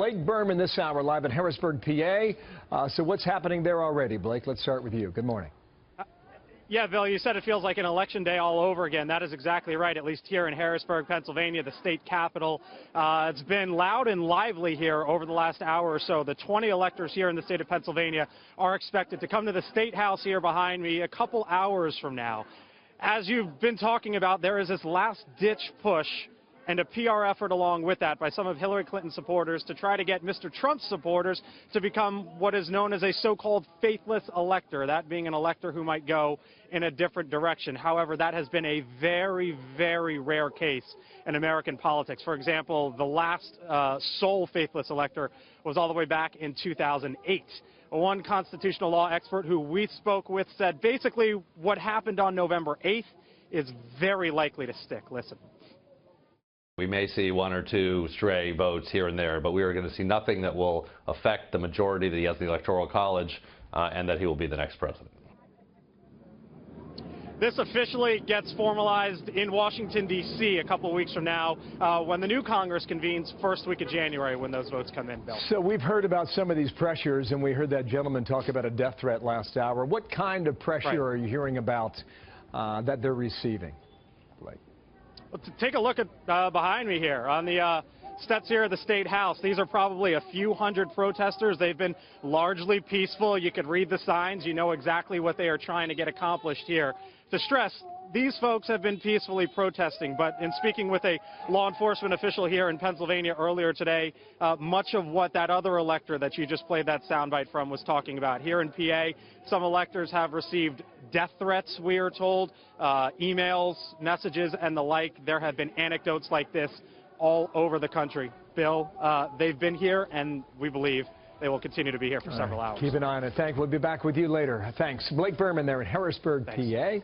Blake Burman this hour live in Harrisburg, PA. So what's happening there already, Blake? Let's start with you. Good morning. Yeah, Bill, you said it feels like an election day all over again. That is exactly right, at least here in Harrisburg, Pennsylvania, the state capital. It's been loud and lively here over the last hour or so. The 20 electors here in the state of Pennsylvania are expected to come to the State House here behind me a couple hours from now. As you've been talking about, there is this last-ditch push and a PR effort along with that by some of Hillary Clinton's supporters to try to get Mr. Trump's supporters to become what is known as a so-called faithless elector, that being an elector who might go in a different direction. However, that has been a very, very rare case in American politics. For example, the last sole faithless elector was all the way back in 2008. One constitutional law expert who we spoke with said basically what happened on November 8th is very likely to stick. Listen. We may see one or two stray votes here and there, but we are going to see nothing that will affect the majority that he has in the Electoral College and that he will be the next president. This officially gets formalized in Washington, D.C. a couple of weeks from now when the new Congress convenes first week of January when those votes come in, Bill. So we've heard about some of these pressures, and we heard that gentleman talk about a death threat last hour. What kind of pressure are you hearing about that they're receiving? Blake? Well, take a look at behind me here on the steps here of the State House. These are probably a few hundred protesters. They've been largely peaceful. You could read the signs. You know exactly what they are trying to get accomplished here. To stress, these folks have been peacefully protesting, but in speaking with a law enforcement official here in Pennsylvania earlier today, much of what that other elector that you just played that soundbite from was talking about. Here in PA, some electors have received death threats, we are told, emails, messages, and the like. There have been anecdotes like this all over the country. Bill, they've been here, and we believe they will continue to be here for several hours. Keep an eye on it. We'll be back with you later. Thanks. Blake Burman there in Harrisburg, PA.